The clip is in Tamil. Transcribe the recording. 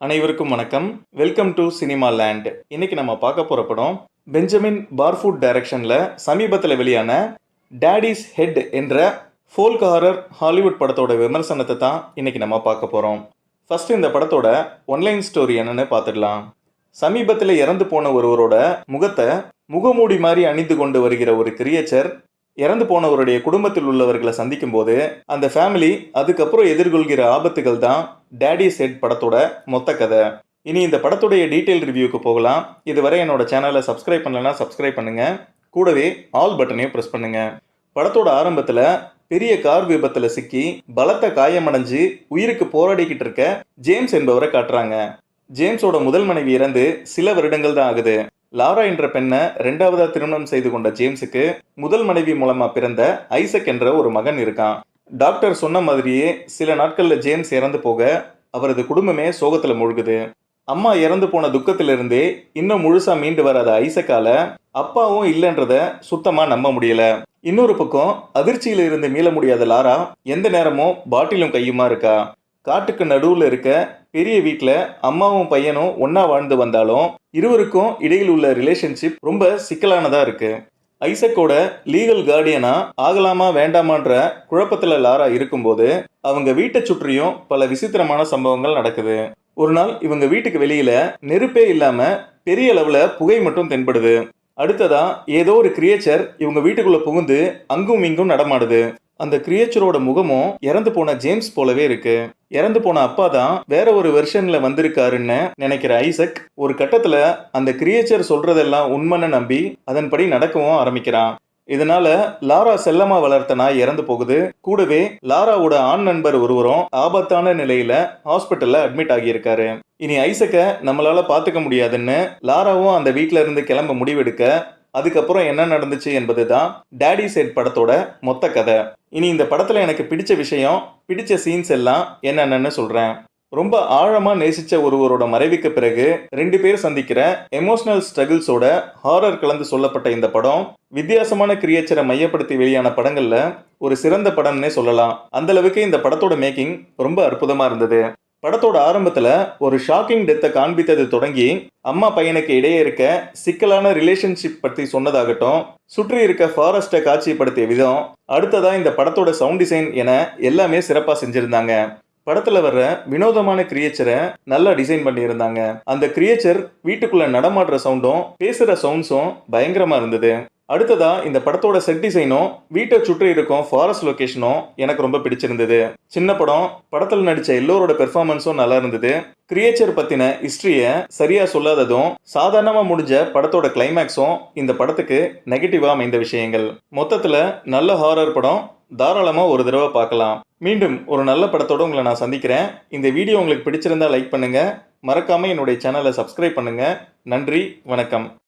அனைவருக்கும் வணக்கம். Welcome to cinema land. இன்னைக்கு நம்ம பார்க்க போற படம் பெஞ்சமின் பார்ஃபுட் டைரக்ஷன்ல சமீபத்தில் வெளியான டாடிஸ் ஹெட் என்ற ஃபோல்க் ஹாரர் ஹாலிவுட் படத்தோட விமர்சனத்தை தான் இன்னைக்கு நம்ம பார்க்க போறோம். ஃபர்ஸ்ட் இந்த படத்தோட ஒன்லைன் ஸ்டோரி என்னன்னு பார்த்துடலாம். சமீபத்தில் இறந்து போன ஒருவரோட முகத்தை முகமூடி மாதிரி அணிந்து கொண்டு வருகிற ஒரு கிரியேச்சர் இறந்து போனவருடைய குடும்பத்தில் உள்ளவர்களை சந்திக்கும் போது அந்த ஃபேமிலி அதுக்கப்புறம் எதிர்கொள்கிற ஆபத்துகள் தான் டாடிஸ் ஹெட் படத்தோட மொத்த கதை. இனி இந்த படத்துடைய டீட்டெயில் ரிவ்யூக்கு போகலாம். இதுவரை என்னோட சேனலை சப்ஸ்கிரைப் பண்ணலன்னா சப்ஸ்கிரைப் பண்ணுங்க, கூடவே ஆல் பட்டனையும் ப்ரெஸ் பண்ணுங்க. படத்தோட ஆரம்பத்தில் பெரிய கார் விபத்தில் சிக்கி பலத்த காயமடைஞ்சு உயிருக்கு போராடிக்கிட்டு இருக்க ஜேம்ஸ் என்பவரை காட்டுறாங்க. ஜேம்ஸோட முதல் மனைவி இறந்து சில வருடங்கள் தான் ஆகுது. லாரா என்ற பெண்ணை ரெண்டாவதா திருமணம் செய்து கொண்ட ஜேம்ஸுக்கு முதல் மனைவி மூலமா பிறந்த ஐசக் என்ற ஒரு மகன் இருக்கான். டாக்டர் சொன்ன மாதிரியே சில நாட்கள்ல ஜேம்ஸ் இறந்து போக அவரது குடும்பமே சோகத்துல மூழ்குது. அம்மா இறந்து போன துக்கத்திலிருந்தே இன்னும் முழுசா மீண்டு வராத ஐசக்கால அப்பாவும் இல்லைன்றத சுத்தமா நம்ப முடியல. இன்னொரு பக்கம் அதிர்ச்சியில இருந்து மீள முடியாத லாரா எந்த நேரமும் பாட்டிலும் கையுமா இருக்கா. காட்டுக்கு நடுவில் இருக்க பெரிய வீட்டில் அம்மாவும் பையனும் ஒன்றா வாழ்ந்து வந்தாலும் இருவருக்கும் இடையில் உள்ள ரிலேஷன்ஷிப் ரொம்ப சிக்கலானதாக இருக்கு. ஐசக்கோட லீகல் கார்டியனா ஆகலாமா வேண்டாமான்ற குழப்பத்தில் லாரா இருக்கும்போது அவங்க வீட்டை சுற்றியும் பல விசித்திரமான சம்பவங்கள் நடக்குது. ஒரு நாள் இவங்க வீட்டுக்கு வெளியில நெருப்பே இல்லாம பெரிய அளவுல புகை மட்டும் தென்படுது. அடுத்ததா ஏதோ ஒரு கிரியேச்சர் இவங்க வீட்டுக்குள்ள புகுந்து அங்கும் இங்கும் நடமாடுது. அந்த கிரியேச்சரோட முகமும் இறந்து போன ஜேம்ஸ் போலவே இருக்கு. இறந்து போன அப்பா தான் வேற ஒரு வெர்ஷன்ல வந்திருக்காருன்னு நினைக்கிற ஐசக் ஒரு கட்டத்துல அந்த கிரியேச்சர் சொல்றதெல்லாம் உண்மைன்னு நம்பி அதன்படி நடக்கவும் ஆரம்பிக்கிறான். இதனால லாரா செல்லமா வளர்த்த நாய் இறந்து போகுது. கூடவே லாராவோட ஆண் நண்பர் ஒருவரும் ஆபத்தான நிலையில ஹாஸ்பிட்டல்ல அட்மிட் ஆகியிருக்காரு. இனி ஐசக்க நம்மளால பாத்துக்க முடியாதுன்னு லாராவும் அந்த வீட்டுல இருந்து கிளம்ப முடிவெடுக்க அதுக்கப்புறம் என்ன நடந்துச்சு என்பது தான் டாடிஸ் ஹெட் படத்தோட மொத்த கதை. இனி இந்த படத்துல எனக்கு பிடிச்ச விஷயம், பிடிச்ச சீன்ஸ் எல்லாம் என்னென்னு சொல்றேன். ரொம்ப ஆழமா நேசிச்ச ஒருவரோட மறைவுக்கு பிறகு ரெண்டு பேர் சந்திக்கிற எமோஷனல் ஸ்ட்ரகிள்ஸோட ஹாரர் கலந்து சொல்லப்பட்ட இந்த படம் வித்தியாசமான கிரியேச்சரை மையப்படுத்தி வெளியான படங்கள்ல ஒரு சிறந்த படம்னே சொல்லலாம். அந்த அளவுக்கு இந்த படத்தோட மேக்கிங் ரொம்ப அற்புதமா இருந்தது. படத்தோட ஆரம்பத்துல ஒரு ஷாக்கிங் டெத்தை காண்பித்தது தொடங்கி அம்மா பையனுக்கு இடையே இருக்க சிக்கலான ரிலேஷன்ஷிப் பற்றி சொன்னதாகட்டும், சுற்றி இருக்க ஃபாரஸ்ட்டை காட்சிப்படுத்திய விதம், அடுத்ததா இந்த படத்தோட சவுண்ட் டிசைன் என எல்லாமே சிறப்பா செஞ்சிருந்தாங்க. படத்துல வர்ற வினோதமான கிரியேச்சரை நல்லா டிசைன் பண்ணியிருந்தாங்க. அந்த கிரியேச்சர் வீட்டுக்குள்ள நடமாடுற சவுண்டும் பேசுற சவுண்ட்ஸும் பயங்கரமா இருந்தது. அடுத்ததா இந்த படத்தோட செட் டிசைனும் வீட்டை சுற்றி இருக்கும் ஃபாரஸ்ட் லொகேஷனும் எனக்கு ரொம்ப பிடிச்சிருந்தது. சின்ன படத்தில் நடிச்ச எல்லோரோட பெர்ஃபார்மன்ஸும் நல்லா இருந்தது. கிரியேச்சர் பத்தின ஹிஸ்டரிய சரியா சொல்லாததும் சாதாரணமா முடிஞ்ச படத்தோட கிளைமேக்ஸும் இந்த படத்துக்கு நெகட்டிவா அமைந்த விஷயங்கள். மொத்தத்துல நல்ல ஹாரர் படம், தாராளமா ஒரு தடவை பார்க்கலாம். மீண்டும் ஒரு நல்ல படத்தோட உங்களை நான் சந்திக்கிறேன். இந்த வீடியோ உங்களுக்கு பிடிச்சிருந்தா லைக் பண்ணுங்க, மறக்காம என்னுடைய சேனலை சப்ஸ்கிரைப் பண்ணுங்க. நன்றி, வணக்கம்.